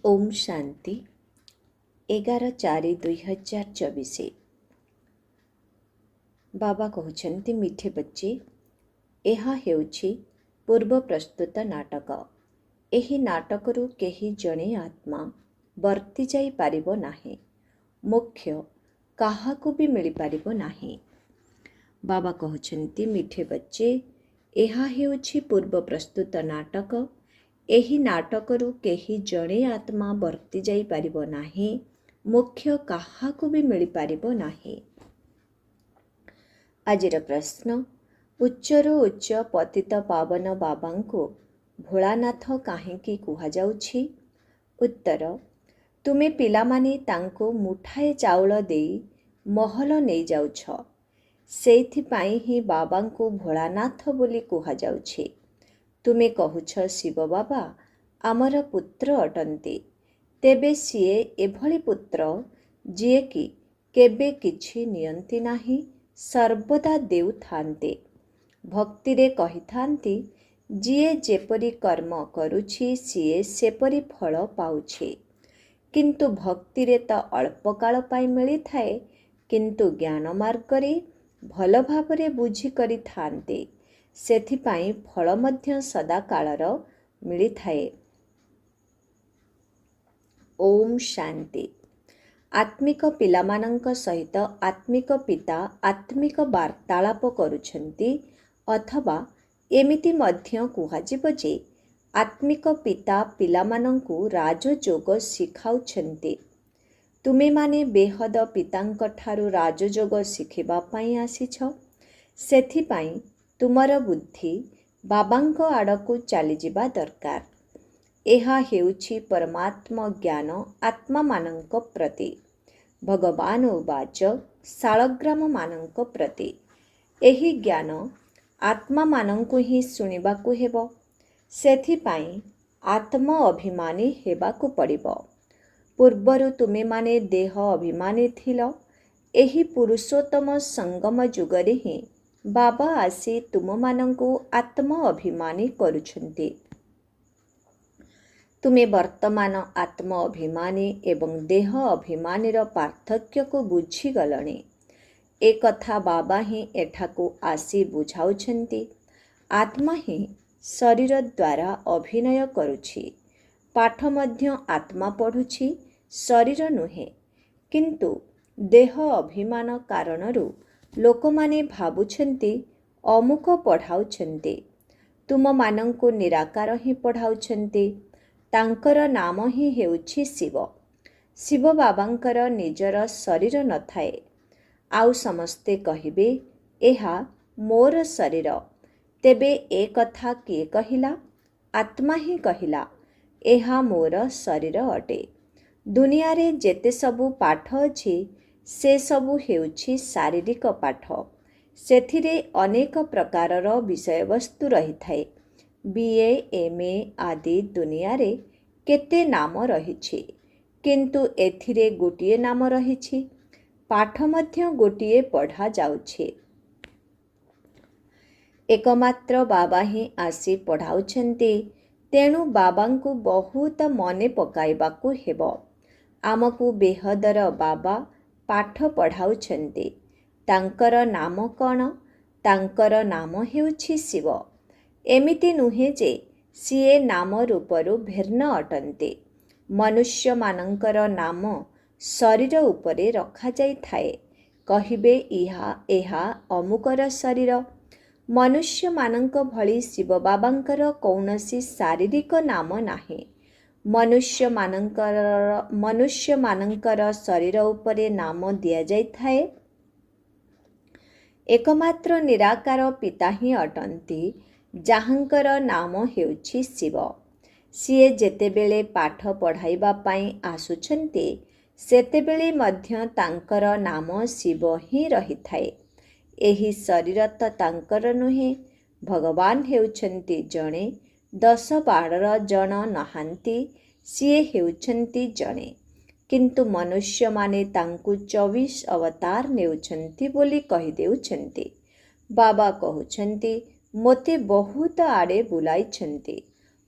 ओम शांति 11/4/2024। बाबा कहते मिठे बच्चे, यह हेउछि पूर्व प्रस्तुत नाटक। एही नाटकरू केही जणे आत्मा वर्ती जाई पारिबो नाही। मोक्ष काहाकू भी मिली पारिबो नाही। बाबा कहते मिठे बच्चे, यह हेउछि पूर्व प्रस्तुत नाटक। एही नाटकरू केही जणे आत्मा वर्ती जाई पारिबो नाही। मोक्ष काहाकू भी मिली पारिबो नाही। आजिर प्रश्न, उच्चरू उच्च पतित पावन बाबांको भोलानाथ काहेकि कुहाजाउछि? उत्तर, तुमे पिलामाने तांको मुठाए चाउଳ देई महल नेई जाउछ। सेइथिपाई ही बाबांको भोलानाथ बोली कुहाजाउछि। तुमे कहुछ शिव बाबा आमर पुत्र अटंती, तेबे सिए एभली पुत्र जिए कि केबे किछि नियंती नाही, सर्वदा देउथान्ते। भक्तिरे कहिथान्ती, जिए जेपरि कर्म करुछि सिए सेपरि फल पाउछि। किंतु भक्तिरे तो अल्प काल पाई मिली थाए, किंतु ज्ञान मार्गरे भल भावरे बुझी करि थान्ते, सेथिपाई फल मध्य सदा कालर मिली थाए। ओम शांति। आत्मिक पिलामानंक सहित आत्मिक पिता आत्मिक वार्तालाप करुछन्ति, अथवा एमिति मध्य कुहाजिब जे आत्मिक पिता पिलामानंकु राजयोग शिखाउछन्ति। तुमे माने बेहद पितांक ठारु राजयोग शिखिबा पाई आसीछ। सेथिपाई तुमर बुद्धि बाबांक आड़कू चली जिबा दरकार। एहा हेउछि परमात्मा ज्ञान आत्मा मानंक प्रति। भगवान उवाच शालग्राम मानंक प्रति। एही ज्ञान आत्मा मानंकु ही सुनिबाकू हेबो। सेथिपाई आत्म अभिमानी हेबाकू पड़िबो। पूर्वरु तुमे माने देह अभिमानी थिल। एही पुरुषोत्तम संगम जुगरे ही बाबा आसी तुम मानंकु आत्म अभिमानी करुछन्ति। तुमे वर्तमान आत्म अभिमानी एवं देह अभिमानीर पार्थक्य को बुझी गलणी। ए कथा बाबा ही एठाकू आसी बुझाउछन्ति। आत्मा ही शरीर द्वारा अभिनय करुछि। पाठ मध्य आत्मा पढ़ुछि, शरीर नुहे। किंतु देह अभिमान कारणरू लोकमाने भाबुछन्ति अमुक पढ़ाउछन्ति। तुम मानंकु निराकार ही पढ़ाउछन्ति। तांकर नाम ही हेउछि शिव। शिव बाबांकर निजर शरीर न थाए। आउ समस्ते कहिबे एहा मोर शरीर। तेबे ए कथा किए कहिला? आत्मा ही कहिला, एहा मोर शरीर अटे। दुनिया रे जेते सबु पाठ अछि से सबु हेउछि शारीरिक पाठ। सेथिरे अनेक प्रकारर विषय वस्तु रही थाए। बीए एमए आदि दुनिया रे केते नाम रहिछि, किंतु एथिरे गोटिए नाम रहिछि। पाठ मध्य गोटिए पढ़ा जाउछि। एकमात्र बाबा ही आसी पढ़ाउछन्ति। तेणु बाबांकु बहुत मने पकाइबाकू हेबो। आमकू बेहदर बाबा पाठ पढ़ाउछन्ति। तांकर नाम कौन? तांकर नाम हेउछि शिव। एमिति नुहे जे सिए नाम रूपरू भिन्न अटन्ते। मनुष्य मानंकर नाम शरीर उपरे रखा जाई थाए। कहिबे एहा अमुकर शरीर। मनुष्य मानंक भली शिव बाबांकर कौनसी शारीरिक नाम नाही। मनुष्य मानंकर शरीर उपरे नाम दिया जाई थाए। एकमात्र निराकार पिता ही अटंती, जाहांकर नाम हेउछि शिव। सिए जेतेबेले पाठ पढ़ाइबा पाई आसुछन्ते, सेतेबेले मध्य तांकर नाम शिव ही रहिथाए। एही शरीर तो तांकर नुहे। भगवान हेउछन्ति जणे, 10-12 जण नहांती, सिए हेउछन्ति जणे। किंतु मनुष्य माने तांकु 24 अवतार नेउछन्ति बोली कहि देउछन्ति। बाबा कहुछन्ति, मोते बहुत आड़े बुलाइछन्ति।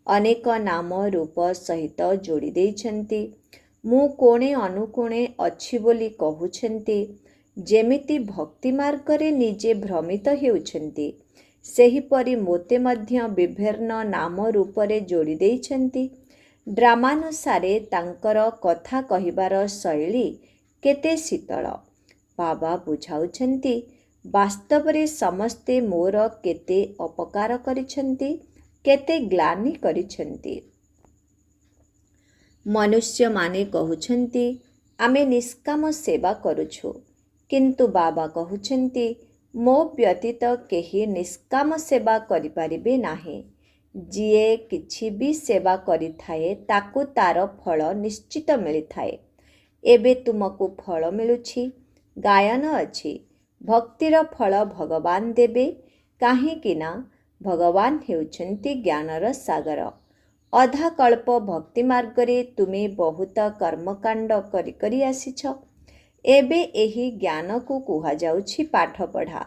ଅନେକ ନାମ ରୂପ ସହିତ ଯୋଡ଼ି ଦେଇଛନ୍ତି। ମୁଁ କୋଣେ ଅନୁକୋଣେ ଅଛି ବୋଲି କହୁଛନ୍ତି। ଯେମିତି ଭକ୍ତି ମାର୍ଗରେ ନିଜେ ଭ୍ରମିତ ହେଉଛନ୍ତି, ସେହିପରି ମୋତେ ମଧ୍ୟ ବିଭିନ୍ନ ନାମ ରୂପରେ ଯୋଡ଼ି ଦେଇଛନ୍ତି। ଡ୍ରାମାନୁସାରେ ତାଙ୍କର କଥା କହିବାର ଶୈଳୀ କେତେ ଶୀତଳ। ବାବା ବୁଝାଉଛନ୍ତି, ବାସ୍ତବରେ ସମସ୍ତେ ମୋର କେତେ ଅପକାର କରିଛନ୍ତି, କେତେ ଗ୍ଲାନି କରିଛନ୍ତି। ମନୁଷ୍ୟମାନେ କହୁଛନ୍ତି ଆମେ ନିଷ୍କାମ ସେବା କରୁଛୁ, କିନ୍ତୁ ବାବା କହୁଛନ୍ତି ମୋ ବ୍ୟତୀତ କେହି ନିଷ୍କାମ ସେବା କରିପାରିବେ ନାହିଁ। ଯିଏ କିଛି ବି ସେବା କରିଥାଏ ତାକୁ ତାର ଫଳ ନିଶ୍ଚିତ ମିଳିଥାଏ। ଏବେ ତୁମକୁ ଫଳ ମିଳୁଛି, ଗାୟନ ଅଛି। ଭକ୍ତିର ଫଳ ଭଗବାନ ଦେବେ, କାହିଁକି ନା ଭଗବାନ ହେଉଛନ୍ତି ଜ୍ଞାନର ସାଗର। ଅଧା କଳ୍ପ ଭକ୍ତି ମାର୍ଗରେ ତୁମେ ବହୁତ କର୍ମକାଣ୍ଡ କରି କରି ଆସିଛ। ଏବେ ଏହି ଜ୍ଞାନକୁ କୁହାଯାଉଛି ପାଠପଢ଼ା।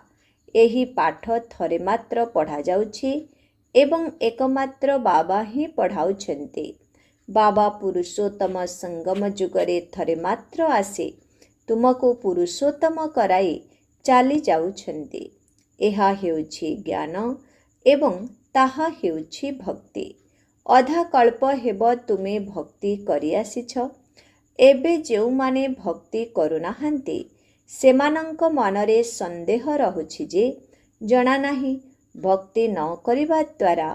ଏହି ପାଠ ଥରେ ମାତ୍ର ପଢ଼ାଯାଉଛି ଏବଂ ଏକମାତ୍ର ବାବା ହିଁ ପଢ଼ାଉଛନ୍ତି। ବାବା ପୁରୁଷୋତ୍ତମ ସଙ୍ଗମ ଯୁଗରେ ଥରେ ମାତ୍ର ଆସି ତୁମକୁ ପୁରୁଷୋତ୍ତମ କରାଇ ଚାଲି ଯାଉଛନ୍ତି। ଏହା ହେଉଛି ଜ୍ଞାନ ଏବଂ ତାହା ହେଉଛି ଭକ୍ତି। ଅଧା କଳ୍ପ ହେବ ତୁମେ ଭକ୍ତି କରିଆସିଛ। ଏବେ ଯେଉଁମାନେ ଭକ୍ତି କରୁନାହାନ୍ତି, ସେମାନଙ୍କ ମନରେ ସନ୍ଦେହ ରହୁଛି ଯେ ଜଣାନାହିଁ ଭକ୍ତି ନ କରିବା ଦ୍ୱାରା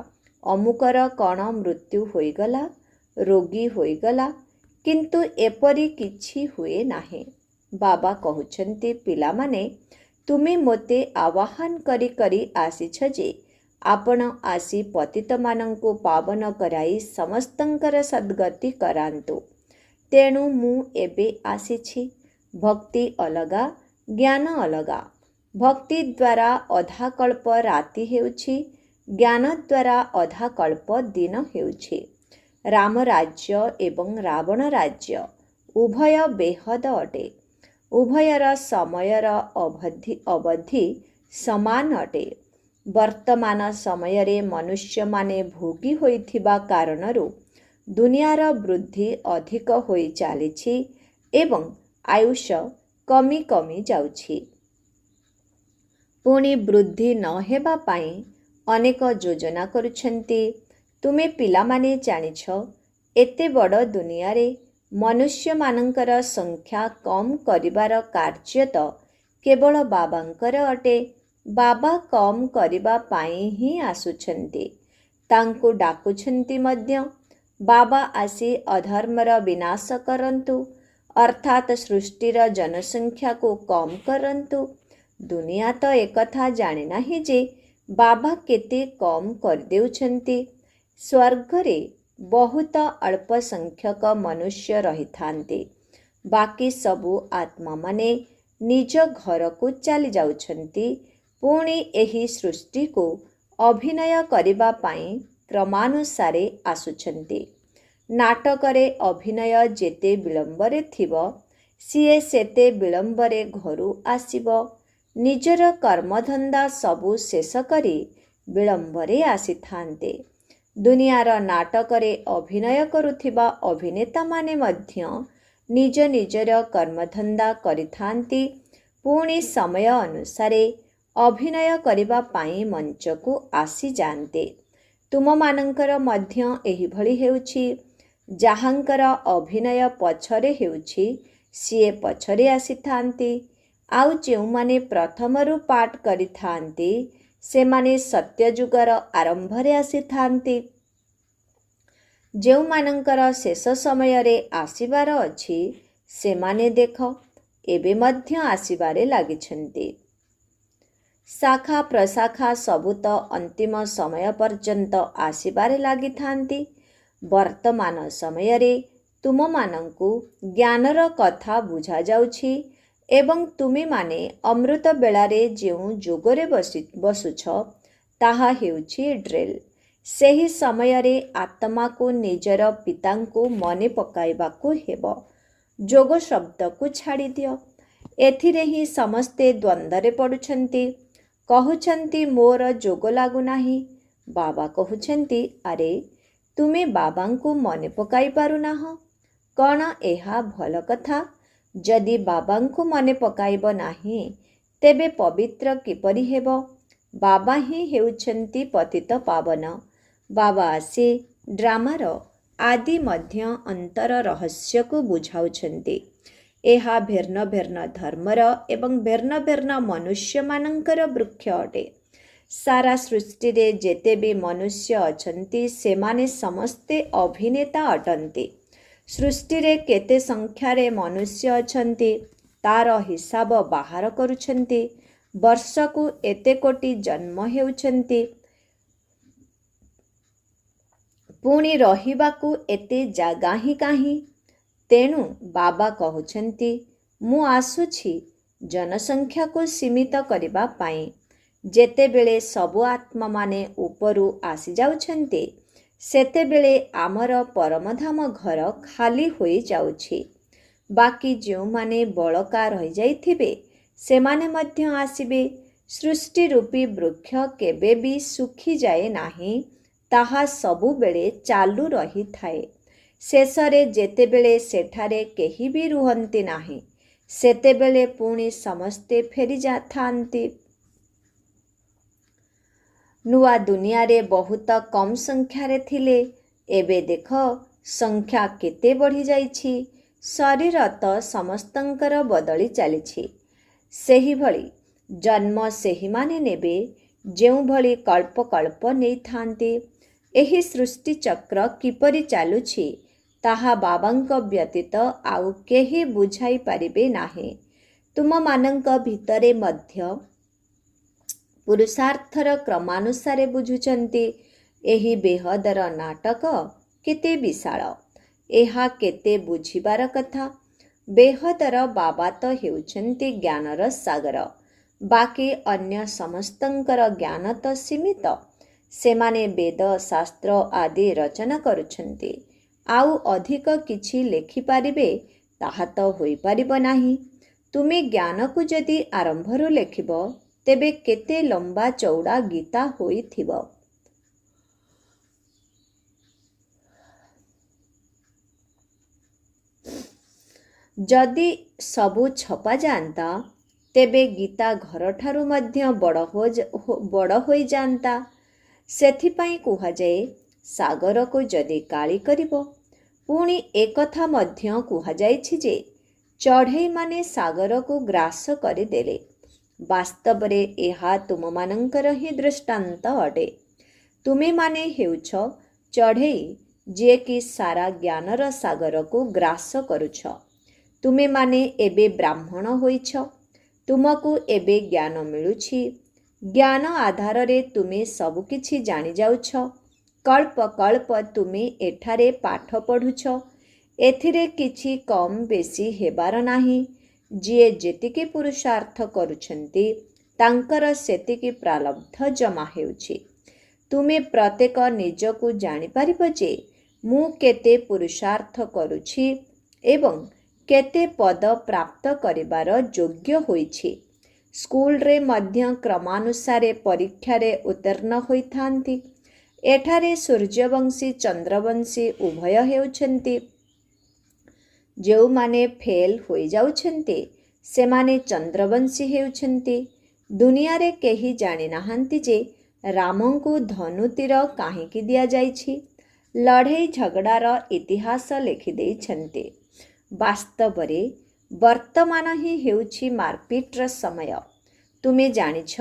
ଅମୁକର କ'ଣ ମୃତ୍ୟୁ ହୋଇଗଲା, ରୋଗୀ ହୋଇଗଲା, କିନ୍ତୁ ଏପରି କିଛି ହୁଏ ନାହିଁ। ବାବା କହୁଛନ୍ତି, ପିଲାମାନେ, ତୁମେ ମୋତେ ଆହ୍ୱାନ କରି କରି ଆସିଛ ଯେ ଆପଣ ଆସି ପତିତମାନଙ୍କୁ ପାବନ କରାଇ ସମସ୍ତଙ୍କର ସଦ୍ଗତି କରାନ୍ତୁ। ତେଣୁ ମୁଁ ଏବେ ଆସିଛି। ଭକ୍ତି ଅଲଗା, ଜ୍ଞାନ ଅଲଗା। ଭକ୍ତି ଦ୍ୱାରା ଅଧାକଳ୍ପ ରାତି ହେଉଛି, ଜ୍ଞାନ ଦ୍ୱାରା ଅଧାକଳ୍ପ ଦିନ ହେଉଛି। ରାମ ରାଜ୍ୟ ଏବଂ ରାବଣ ରାଜ୍ୟ ଉଭୟ ବେହଦ ଅଟେ। ଉଭୟର ସମୟର ଅବଧି ସମାନ ଅଟେ। ବର୍ତ୍ତମାନ ସମୟରେ ମନୁଷ୍ୟମାନେ ଭୋଗୀ ହୋଇଥିବା କାରଣରୁ ଦୁନିଆର ବୃଦ୍ଧି ଅଧିକ ହୋଇ ଚାଲିଛି ଏବଂ ଆୟୁଷ କମି କମି ଯାଉଛି। ପୁଣି ବୃଦ୍ଧି ନ ହେବା ପାଇଁ ଅନେକ ଯୋଜନା କରୁଛନ୍ତି। ତୁମେ ପିଲାମାନେ ଜାଣିଛ, ଏତେ ବଡ଼ ଦୁନିଆରେ ମନୁଷ୍ୟମାନଙ୍କର ସଂଖ୍ୟା କମ୍ କରିବାର କାର୍ଯ୍ୟ ତ କେବଳ ବାବାଙ୍କର ଅଟେ। ବାବା କମ୍ କରିବା ପାଇଁ ହିଁ ଆସୁଛନ୍ତି। ତାଙ୍କୁ ଡାକୁଛନ୍ତି ମଧ୍ୟ। ବାବା ଆସି ଅଧର୍ମର ବିନାଶ କରନ୍ତୁ, ଅର୍ଥାତ୍ ସୃଷ୍ଟିର ଜନସଂଖ୍ୟାକୁ କମ୍ କରନ୍ତୁ। ଦୁନିଆ ତ ଏକଥା ଜାଣିନାହିଁ ଯେ ବାବା କେତେ କମ୍ କରିଦେଉଛନ୍ତି। ସ୍ୱର୍ଗରେ ବହୁତ ଅଳ୍ପ ସଂଖ୍ୟକ ମନୁଷ୍ୟ ରହିଥାନ୍ତି। ବାକି ସବୁ ଆତ୍ମାମାନେ ନିଜ ଘରକୁ ଚାଲି ଯାଉଛନ୍ତି। ପୁଣି ଏହି ସୃଷ୍ଟିକୁ ଅଭିନୟ କରିବା ପାଇଁ କ୍ରମାନୁସାରେ ଆସୁଛନ୍ତି। ନାଟକରେ ଅଭିନୟ ଯେତେ ବିଳମ୍ବରେ ଥିବ, ସିଏ ସେତେ ବିଳମ୍ବରେ ଘରୁ ଆସିବ। ନିଜର କର୍ମଧନ୍ଦା ସବୁ ଶେଷ କରି ବିଳମ୍ବରେ ଆସିଥାନ୍ତେ। ଦୁନିଆର ନାଟକରେ ଅଭିନୟ କରୁଥିବା ଅଭିନେତାମାନେ ମଧ୍ୟ ନିଜ ନିଜର କର୍ମଧନ୍ଦା କରିଥାନ୍ତି। ପୁଣି ସମୟ ଅନୁସାରେ ଅଭିନୟ କରିବା ପାଇଁ ମଞ୍ଚକୁ ଆସିଯାଆନ୍ତି। ତୁମମାନଙ୍କର ମଧ୍ୟ ଏହିଭଳି ହେଉଛି। ଯାହାଙ୍କର ଅଭିନୟ ପଛରେ ହେଉଛି, ସିଏ ପଛରେ ଆସିଥାନ୍ତି। ଆଉ ଯେଉଁମାନେ ପ୍ରଥମରୁ ପାଠ କରିଥାନ୍ତି, ସେମାନେ ସତ୍ୟଯୁଗର ଆରମ୍ଭରେ ଆସିଥାନ୍ତି। ଯେଉଁମାନଙ୍କର ଶେଷ ସମୟରେ ଆସିବାର ଅଛି, ସେମାନେ ଦେଖ ଏବେ ମଧ୍ୟ ଆସିବାରେ ଲାଗିଛନ୍ତି। ଶାଖା ପ୍ରଶାଖା ସବୁ ତ ଅନ୍ତିମ ସମୟ ପର୍ଯ୍ୟନ୍ତ ଆସିବାରେ ଲାଗିଥାନ୍ତି। ବର୍ତ୍ତମାନ ସମୟରେ ତୁମମାନଙ୍କୁ ଜ୍ଞାନର କଥା ବୁଝାଯାଉଛି ଏବଂ ତୁମେମାନେ ଅମୃତ ବେଳାରେ ଯେଉଁ ଯୋଗରେ ବସୁଛ, ତାହା ହେଉଛି ଡ୍ରିଲ୍। ସେହି ସମୟରେ ଆତ୍ମାକୁ ନିଜର ପିତାଙ୍କୁ ମନେ ପକାଇବାକୁ ହେବ। ଯୋଗ ଶବ୍ଦକୁ ଛାଡ଼ିଦିଅ। ଏଥିରେ ହିଁ ସମସ୍ତେ ଦ୍ୱନ୍ଦ୍ୱରେ ପଡ଼ୁଛନ୍ତି। କହୁଛନ୍ତି ମୋର ଯୋଗ ଲାଗୁନାହିଁ। ବାବା କହୁଛନ୍ତି, ଆରେ ତୁମେ ବାବାଙ୍କୁ ମନେ ପକାଇ ପାରୁନାହ? କ'ଣ ଏହା ଭଲ କଥା? ଯଦି ବାବାଙ୍କୁ ମନେ ପକାଇବ ନାହିଁ ତେବେ ପବିତ୍ର କିପରି ହେବ? ବାବା ହିଁ ହେଉଛନ୍ତି ପତିତ ପାବନ। ବାବା ଆସି ଡ୍ରାମାର ଆଦି ମଧ୍ୟ ଅନ୍ତର ରହସ୍ୟକୁ ବୁଝାଉଛନ୍ତି। ଏହା ଭିନ୍ନ ଭିନ୍ନ ଧର୍ମର ଏବଂ ଭିନ୍ନ ଭିନ୍ନ ମନୁଷ୍ୟମାନଙ୍କର ବୃକ୍ଷ ଅଟେ। ସାରା ସୃଷ୍ଟିରେ ଯେତେ ବି ମନୁଷ୍ୟ ଅଛନ୍ତି ସେମାନେ ସମସ୍ତେ ଅଭିନେତା ଅଟନ୍ତି। ସୃଷ୍ଟିରେ କେତେ ସଂଖ୍ୟାରେ ମନୁଷ୍ୟ ଅଛନ୍ତି ତାର ହିସାବ ବାହାର କରୁଛନ୍ତି। ବର୍ଷକୁ ଏତେ କୋଟି ଜନ୍ମ ହେଉଛନ୍ତି, ପୁଣି ରହିବାକୁ ଏତେ ଜାଗା ହିଁ କାହିଁ? ତେଣୁ ବାବା କହୁଛନ୍ତି, ମୁଁ ଆସୁଛି ଜନସଂଖ୍ୟାକୁ ସୀମିତ କରିବା ପାଇଁ। ଯେତେବେଳେ ସବୁ ଆତ୍ମାମାନେ ଉପରୁ ଆସିଯାଉଛନ୍ତି ସେତେବେଳେ ଆମର ପରମଧାମ ଘର ଖାଲି ହୋଇଯାଉଛି। ବାକି ଯେଉଁମାନେ ବଳକା ରହିଯାଇଥିବେ ସେମାନେ ମଧ୍ୟ ଆସିବେ। ସୃଷ୍ଟି ରୂପୀ ବୃକ୍ଷ କେବେ ବି ଶୁଖିଯାଏ ନାହିଁ, ତାହା ସବୁବେଳେ ଚାଲୁ ରହିଥାଏ। ଶେଷରେ ଯେତେବେଳେ ସେଠାରେ କେହି ବି ରୁହନ୍ତି ନାହିଁ ସେତେବେଳେ ପୁଣି ସମସ୍ତେ ଫେରିଥାନ୍ତି। ନୂଆ ଦୁନିଆରେ ବହୁତ କମ୍ ସଂଖ୍ୟାରେ ଥିଲେ, ଏବେ ଦେଖ ସଂଖ୍ୟା କେତେ ବଢ଼ିଯାଇଛି। ଶରୀର ତ ସମସ୍ତଙ୍କର ବଦଳି ଚାଲିଛି। ସେହିଭଳି ଜନ୍ମ ସେହିମାନେ ନେବେ ଯେଉଁଭଳି କଳ୍ପ କଳ୍ପ ନେଇଥାନ୍ତି। ଏହି ସୃଷ୍ଟିଚକ୍ର କିପରି ଚାଲୁଛି ତାହା ବାବାଙ୍କ ବ୍ୟତୀତ ଆଉ କେହି ବୁଝାଇ ପାରିବେ ନାହିଁ। ତୁମମାନଙ୍କ ଭିତରେ ମଧ୍ୟ ପୁରୁଷାର୍ଥର କ୍ରମାନୁସାରେ ବୁଝୁଛନ୍ତି। ଏହି ବେହଦର ନାଟକ କେତେ ବିଶାଳ, ଏହା କେତେ ବୁଝିବାର କଥା। ବେହଦର ବାବା ତ ହେଉଛନ୍ତି ଜ୍ଞାନର ସାଗର। ବାକି ଅନ୍ୟ ସମସ୍ତଙ୍କର ଜ୍ଞାନ ତ ସୀମିତ। ସେମାନେ ବେଦ ଶାସ୍ତ୍ର ଆଦି ରଚନା କରୁଛନ୍ତି, ଆଉ ଅଧିକ କିଛି ଲେଖିପାରିବେ ତାହା ତ ହୋଇପାରିବ ନାହିଁ। ତୁମେ ଜ୍ଞାନକୁ ଯଦି ଆରମ୍ଭରୁ ଲେଖିବ ତେବେ କେତେ ଲମ୍ବା ଚଉଡ଼ା ଗୀତା ହୋଇଥିବ। ଯଦି ସବୁ ଛପାଯାଆନ୍ତା ତେବେ ଗୀତା ଘରଠାରୁ ମଧ୍ୟ ବଡ଼ ହୋଇଯାଆନ୍ତା। ସେଥିପାଇଁ କୁହାଯାଏ ସାଗରକୁ ଯଦି ଗାଳି କରିବ। ପୁଣି ଏକଥା ମଧ୍ୟ କୁହାଯାଇଛି ଯେ ଚଢ଼େଇମାନେ ସାଗରକୁ ଗ୍ରାସ କରିଦେଲେ। ବାସ୍ତବରେ ଏହା ତୁମମାନଙ୍କର ହିଁ ଦୃଷ୍ଟାନ୍ତ ଅଟେ। ତୁମେମାନେ ହେଉଛ ଚଢ଼େଇ ଯିଏକି ସାରା ଜ୍ଞାନର ସାଗରକୁ ଗ୍ରାସ କରୁଛ। ତୁମେମାନେ ଏବେ ବ୍ରାହ୍ମଣ ହୋଇଛ। ତୁମକୁ ଏବେ ଜ୍ଞାନ ମିଳୁଛି। ଜ୍ଞାନ ଆଧାରରେ ତୁମେ ସବୁକିଛି ଜାଣିଯାଉଛ। କଳ୍ପ କଳ୍ପ ତୁମେ ଏଠାରେ ପାଠ ପଢ଼ୁଛ। ଏଥିରେ କିଛି କମ୍ ବେଶୀ ହେବାର ନାହିଁ। ଯିଏ ଯେତିକି ପୁରୁଷାର୍ଥ କରୁଛନ୍ତି ତାଙ୍କର ସେତିକି ପ୍ରାରବ୍ଧ ଜମା ହେଉଛି। ତୁମେ ପ୍ରତ୍ୟେକ ନିଜକୁ ଜାଣିପାରିବ ଯେ ମୁଁ କେତେ ପୁରୁଷାର୍ଥ କରୁଛି ଏବଂ କେତେ ପଦ ପ୍ରାପ୍ତ କରିବାର ଯୋଗ୍ୟ ହୋଇଛି। ସ୍କୁଲରେ ମଧ୍ୟ କ୍ରମାନୁସାରେ ପରୀକ୍ଷାରେ ଉତ୍ତୀର୍ଣ୍ଣ ହୋଇଥାନ୍ତି। ଏଠାରେ ସୂର୍ଯ୍ୟବଂଶୀ ଚନ୍ଦ୍ରବଂଶୀ ଉଭୟ ହେଉଛନ୍ତି। ଯେଉଁମାନେ ଫେଲ୍ ହୋଇଯାଉଛନ୍ତି ସେମାନେ ଚନ୍ଦ୍ରବଂଶୀ ହେଉଛନ୍ତି। ଦୁନିଆରେ କେହି ଜାଣିନାହାନ୍ତି ଯେ ରାମଙ୍କୁ ଧନୁ ତୀର କାହିଁକି ଦିଆଯାଇଛି। ଲଢ଼େଇ ଝଗଡ଼ାର ଇତିହାସ ଲେଖିଦେଇଛନ୍ତି। ବାସ୍ତବରେ ବର୍ତ୍ତମାନ ହିଁ ହେଉଛି ମାରପିଟର ସମୟ। ତୁମେ ଜାଣିଛ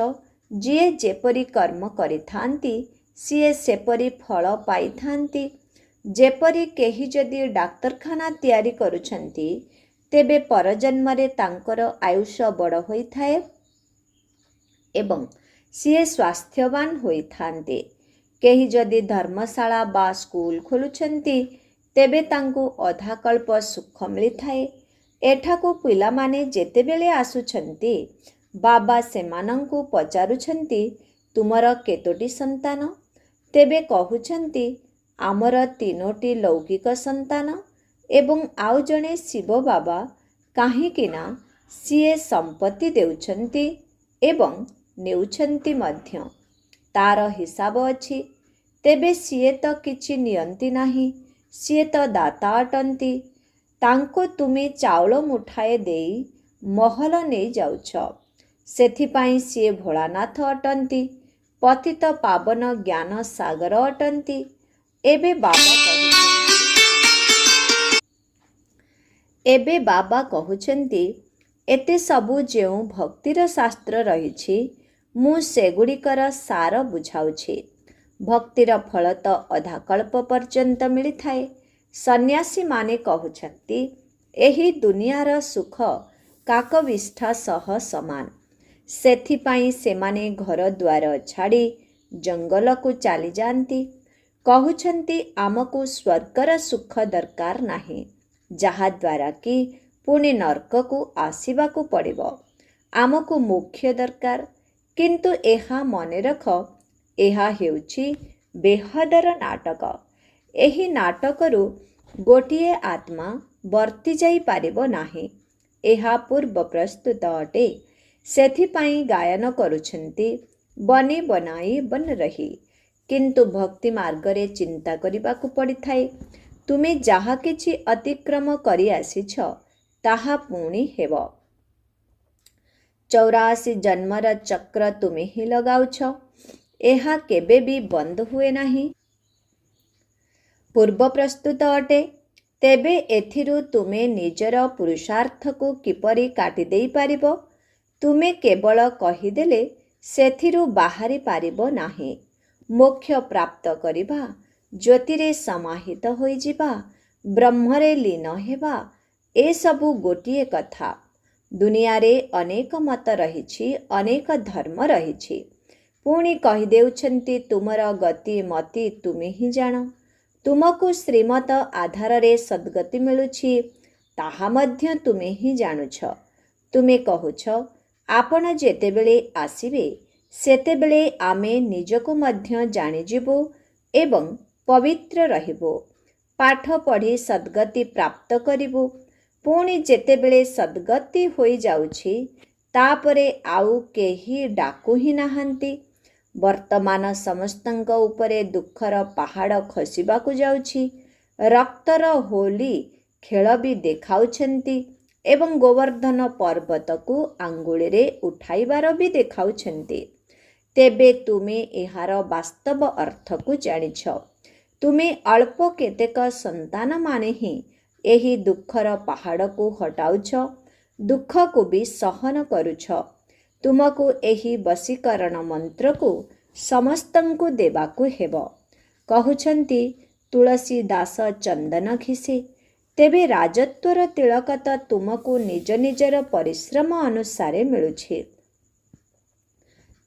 ଯିଏ ଯେପରି କର୍ମ କରିଥାନ୍ତି ସିଏ ସେପରି ଫଳ ପାଇଥାନ୍ତି। ଯେପରି କେହି ଯଦି ଡାକ୍ତରଖାନା ତିଆରି କରୁଛନ୍ତି ତେବେ ପରଜନ୍ମରେ ତାଙ୍କର ଆୟୁଷ ବଡ଼ ହୋଇଥାଏ ଏବଂ ସିଏ ସ୍ୱାସ୍ଥ୍ୟବାନ ହୋଇଥାନ୍ତି। କେହି ଯଦି ଧର୍ମଶାଳା ବା ସ୍କୁଲ ଖୋଲୁଛନ୍ତି ତେବେ ତାଙ୍କୁ ଅଧାକଳ୍ପ ସୁଖ ମିଳିଥାଏ। ଏଠାକୁ ପିଲାମାନେ ଯେତେବେଳେ ଆସୁଛନ୍ତି ବାବା ସେମାନଙ୍କୁ ପଚାରୁଛନ୍ତି ତୁମର କେତୋଟି ସନ୍ତାନ? ତେବେ କହୁଛନ୍ତି ଆମର 3ଟି ଲୌକିକ ସନ୍ତାନ ଏବଂ ଆଉ ଜଣେ ଶିବ ବାବା, କାହିଁକି ନା ସିଏ ସମ୍ପତ୍ତି ଦେଉଛନ୍ତି ଏବଂ ନେଉଛନ୍ତି ମଧ୍ୟ। ତାର ହିସାବ ଅଛି। ତେବେ ସିଏ ତ କିଛି ନିଅନ୍ତି ନାହିଁ, ସିଏ ତ ଦାତା ଅଟନ୍ତି। ତାଙ୍କୁ ତୁମେ ଚାଉଳ ମୁଠାଏ ଦେଇ ମହଲ ନେଇ ଯାଉଛ, ସେଥିପାଇଁ ସିଏ ଭୋଳାନାଥ ଅଟନ୍ତି, ପତିତ ପାବନ ଜ୍ଞାନ ସାଗର ଅଟନ୍ତି। ଏବେ ବାବା କହୁଛନ୍ତି, ଏତେ ସବୁ ଯେଉଁ ଭକ୍ତିର ଶାସ୍ତ୍ର ରହିଛି, ମୁଁ ସେଗୁଡ଼ିକର ସାର ବୁଝାଉଛି। ଭକ୍ତିର ଫଳ ତ ଅଧାକଳ୍ପ ପର୍ଯ୍ୟନ୍ତ ମିଳିଥାଏ। ସନ୍ନ୍ୟାସୀମାନେ କହୁଛନ୍ତି, ଏହି ଦୁନିଆର ସୁଖ କାକବିଷ୍ଠା ସହ ସମାନ। ସେଥିପାଇଁ ସେମାନେ ଘର ଦ୍ୱାର ଛାଡ଼ି ଜଙ୍ଗଲକୁ ଚାଲିଯାଆନ୍ତି। କହୁଛନ୍ତି, ଆମକୁ ସ୍ୱର୍ଗର ସୁଖ ଦରକାର ନାହିଁ, ଯାହାଦ୍ୱାରା କି ପୁଣି ନର୍କକୁ ଆସିବାକୁ ପଡ଼ିବ। ଆମକୁ ମୋକ୍ଷ ଦରକାର। କିନ୍ତୁ ଏହା ମନେ ରଖ, ଏହା ହେଉଛି ବେହଦର ନାଟକ। ଏହି ନାଟକରୁ ଗୋଟିଏ ଆତ୍ମା ବର୍ତ୍ତି ଯାଇପାରିବ ନାହିଁ। ଏହା ପୂର୍ବ ପ୍ରସ୍ତୁତ ଅଟେ। ସେଥିପାଇଁ ଗାୟନ କରୁଛନ୍ତି, ବନି ବନାଇ ବନ ରହି। କିନ୍ତୁ ଭକ୍ତି ମାର୍ଗରେ ଚିନ୍ତା କରିବାକୁ ପଡ଼ିଥାଏ। ତୁମେ ଯାହା କିଛି ଅତିକ୍ରମ କରି ଆସିଛ, ତାହା ପୁଣି ହେବ। 84 ଜନ୍ମର ଚକ୍ର ତୁମେ ହିଁ ଲଗାଉଛ। ଏହା କେବେ ବି ବନ୍ଦ ହୁଏ ନାହିଁ। ପୂର୍ବ ପ୍ରସ୍ତୁତ ଅଟେ। ତେବେ ଏଥିରୁ ତୁମେ ନିଜର ପୁରୁଷାର୍ଥକୁ କିପରି କାଟି ଦେଇପାରିବ? ତୁମେ କେବଳ କହିଦେଲେ ସେଥିରୁ ବାହାରି ପାରିବ ନାହିଁ। ମୋକ୍ଷ ପ୍ରାପ୍ତ କରିବା, ଜ୍ୟୋତିରେ ସମାହିତ ହୋଇଯିବା, ବ୍ରହ୍ମରେ ଲୀନ ହେବା, ଏସବୁ ଗୋଟିଏ କଥା। ଦୁନିଆରେ ଅନେକ ମତ ରହିଛି, ଅନେକ ଧର୍ମ ରହିଛି। ପୁଣି କହିଦେଉଛନ୍ତି, ତୁମର ଗତି ମତି ତୁମେ ହିଁ ଜାଣ। ତୁମକୁ ଶ୍ରୀମତ ଆଧାରରେ ସଦ୍ଗତି ମିଳୁଛି, ତାହା ମଧ୍ୟ ତୁମେ ହିଁ ଜାଣୁଛ। ତୁମେ କହୁଛ, ଆପଣ ଯେତେବେଳେ ଆସିବେ, ସେତେବେଳେ ଆମେ ନିଜକୁ ମଧ୍ୟ ଜାଣିଯିବୁ ଏବଂ ପବିତ୍ର ରହିବୁ। ପାଠ ପଢ଼ି ସଦ୍ଗତି ପ୍ରାପ୍ତ କରିବୁ। ପୁଣି ଯେତେବେଳେ ସଦ୍ଗତି ହୋଇଯାଉଛି, ତାପରେ ଆଉ କେହି ଡାକୁ ହିଁ ନାହାନ୍ତି। ବର୍ତ୍ତମାନ ସମସ୍ତଙ୍କ ଉପରେ ଦୁଃଖର ପାହାଡ଼ ଖସିବାକୁ ଯାଉଛି। ରକ୍ତର ହୋଲି ଖେଳ ବି ଦେଖାଉଛନ୍ତି ଏବଂ ଗୋବର୍ଦ୍ଧନ ପର୍ବତକୁ ଆଙ୍ଗୁଳିରେ ଉଠାଇବାର ବି ଦେଖାଉଛନ୍ତି। ତେବେ ତୁମେ ଏହାର ବାସ୍ତବ ଅର୍ଥକୁ ଜାଣିଛ। ତୁମେ ଅଳ୍ପ କେତେକ ସନ୍ତାନମାନେ ହିଁ ଏହି ଦୁଃଖର ପାହାଡ଼କୁ ହଟାଉଛ, ଦୁଃଖକୁ ବି ସହନ କରୁଛ। ତୁମକୁ ଏହି ବଶୀକରଣ ମନ୍ତ୍ରକୁ ସମସ୍ତଙ୍କୁ ଦେବାକୁ ହେବ। କହୁଛନ୍ତି, ତୁଳସୀ ଦାସ ଚନ୍ଦନ ଘିସେ। ତେବେ ରାଜତ୍ୱର ତିଳକ ତ ତୁମକୁ ନିଜ ନିଜର ପରିଶ୍ରମ ଅନୁସାରେ ମିଳୁଛି।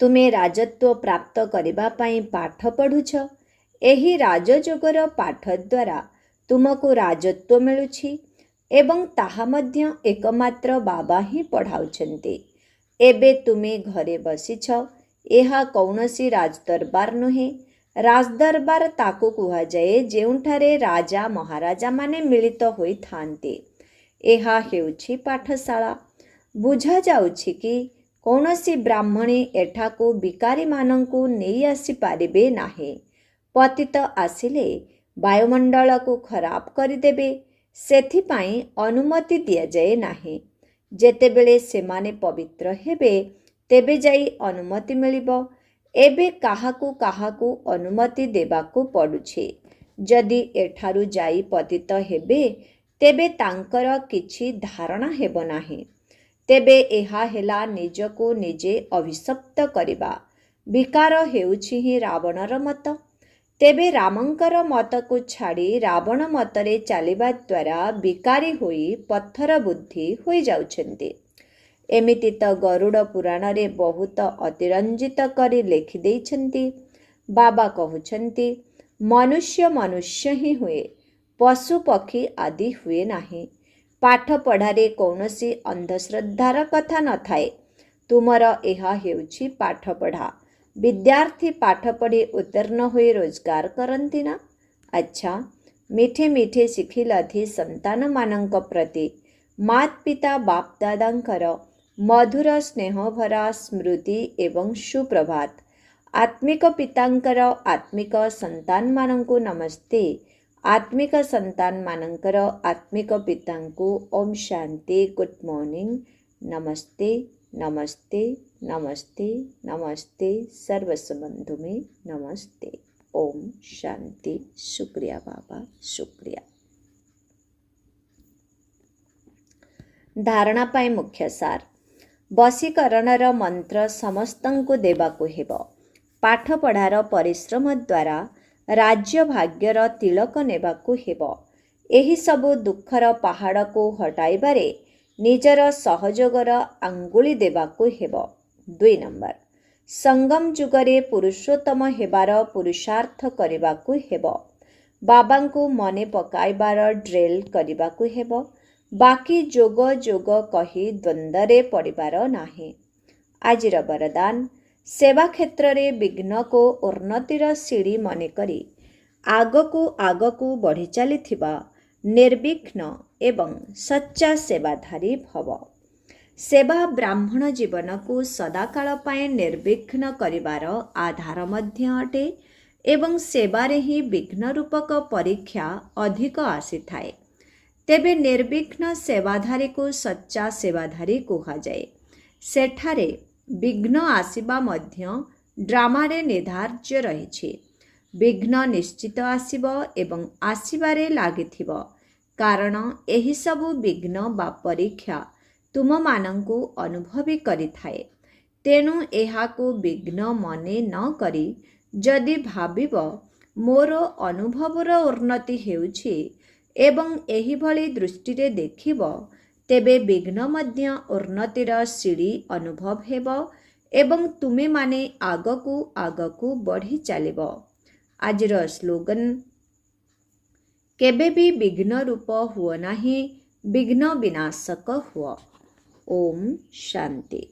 ତୁମେ ରାଜତ୍ୱ ପ୍ରାପ୍ତ କରିବା ପାଇଁ ପାଠ ପଢ଼ୁଛ। ଏହି ରାଜଯୋଗର ପାଠ ଦ୍ୱାରା ତୁମକୁ ରାଜତ୍ୱ ମିଳୁଛି ଏବଂ ତାହା ମଧ୍ୟ ଏକମାତ୍ର ବାବା ହିଁ ପଢ଼ାଉଛନ୍ତି। ଏବେ ତୁମେ ଘରେ ବସିଛ। ଏହା କୌଣସି ରାଜଦରବାର ନୁହେଁ। ରାଜଦରବାର ତାକୁ କୁହାଯାଏ ଯେଉଁଠାରେ ରାଜା ମହାରାଜାମାନେ ମିଳିତ ହୋଇଥାନ୍ତି। ଏହା ହେଉଛି ପାଠଶାଳା। ବୁଝାଯାଉଛି କି କୌଣସି ବ୍ରାହ୍ମଣୀ ଏଠାକୁ ଭିକାରୀମାନଙ୍କୁ ନେଇ ଆସିପାରିବେ ନାହିଁ। ପତିତ ଆସିଲେ ବାୟୁମଣ୍ଡଳକୁ ଖରାପ କରିଦେବେ। ସେଥିପାଇଁ ଅନୁମତି ଦିଆଯାଏ ନାହିଁ। ଯେତେବେଳେ ସେମାନେ ପବିତ୍ର ହେବେ, ତେବେ ଯାଇ ଅନୁମତି ମିଳିବ। ଏବେ କାହାକୁ କାହାକୁ ଅନୁମତି ଦେବାକୁ ପଡ଼ୁଛି। ଯଦି ଏଠାରୁ ଯାଇ ପତିତ ହେବେ, ତେବେ ତାଙ୍କର କିଛି ଧାରଣା ହେବ ନାହିଁ। ତେବେ ଏହା ହେଲା ନିଜକୁ ନିଜେ ଅଭିଶପ୍ତ କରିବା। ବିକାର ହେଉଛି ହିଁ ରାବଣର ମତ। ତେବେ ରାମଙ୍କର ମତକୁ ଛାଡ଼ି ରାବଣ ମତରେ ଚାଲିବା ଦ୍ୱାରା ବିକାରୀ ହୋଇ ପଥର ବୁଦ୍ଧି ହୋଇଯାଉଛନ୍ତି। ଏମିତି ତ ଗରୁଡ଼ ପୁରାଣରେ ବହୁତ ଅତିରଞ୍ଜିତ କରି ଲେଖିଦେଇଛନ୍ତି। ବାବା କହୁଛନ୍ତି, ମନୁଷ୍ୟ ମନୁଷ୍ୟ ହିଁ ହୁଏ, ପଶୁ ପକ୍ଷୀ ଆଦି ହୁଏ ନାହିଁ। ପାଠ ପଢ଼ାରେ କୌଣସି ଅନ୍ଧଶ୍ରଦ୍ଧାର କଥା ନଥାଏ। ତୁମର ଏହା ହେଉଛି ପାଠପଢ଼ା। ବିଦ୍ୟାର୍ଥୀ ପାଠ ପଢ଼ି ଉତ୍ତୀର୍ଣ୍ଣ ହୋଇ ରୋଜଗାର କରନ୍ତି ନା? ଆଚ୍ଛା, ମିଠେ ମିଠେ ଶିଖିଲଧି ସନ୍ତାନମାନଙ୍କ ପ୍ରତି ମାତ୍ ପିତା ବାପ୍ ଦାଦାଙ୍କର ମଧୁର ସ୍ନେହଭରା ସ୍ମୃତି ଏବଂ ସୁପ୍ରଭାତ। आत्मिक पितांकर आत्मिक संतान मानंकु नमस्ते। आत्मिक संतान मानंकर आत्मिक पितांकु ओम शांति। Good morning. नमस्ते नमस्ते नमस्ते नमस्ते। सर्वसबंधु में नमस्ते। ओम शांति। शुक्रिया बाबा, शुक्रिया। धारणा पाई मुख्य सार। बसीकरणर मंत्र समस्तंकु देबाकु हेबो। पाठ पढ़ार परिश्रम द्वारा राज्य भाग्यर तिलक नेबाकु हेबो। एही सबु दुखर पहाड़ को हटाइबारे निजर सहयोगर आंगुली देबाकु हेबो। 2 नंबर, संगम जुगरे पुरुषोत्तम हेबार पुरुषार्थ करिबाकु हेबो। बाबांकु मने पकाइबार ड्रिल करिबाकु हेबो। बाकी जोग जोग कही द्वंद्वरे पड़िबार नाही। आजिर वरदान। सेवा क्षेत्र रे विघ्न को उन्नतिर सीढ़ी मने करी आगकू बढ़ी चलीथिबा निर्विघ्न एवं सच्चा सेवाधारी भव। सेवा ब्राह्मण जीवन को सदाकाल पाए निर्विघ्न करिबार आधार मध्य अटे एवं सेवारे ही विघ्न रूपक परीक्षा अधिक आसीथाए। तेबे निर्विघ्न सेवाधारी को सच्चा सेवाधारी कुहाଯାଏ। सेठारे विघ्न आसिबा मध्य ड्रामारे निर्धार्य रहिछि। विघ्न निश्चित आसिब एवं आसिबारे लागिथिब, कारण एहि सबु विघ्न बा परीक्षा तुम मानंकु अनुभवी करिथाए। तेणु एहाकु विघ्न मने न करी जदि भाबिब मोर अनुभवर उन्नति हेउछि एवं एहि भली दृष्टिरे देखिब, तेबे विघ्न मध्य उन्नतिर सीढ़ी अनुभव हेब एवं तुमे माने आगकू बढ़ी चलिब। आजिर स्लोगन, केबे भी विघ्न रूप हुओ नाही, विघ्न विनाशक हुओ। ओम शांति।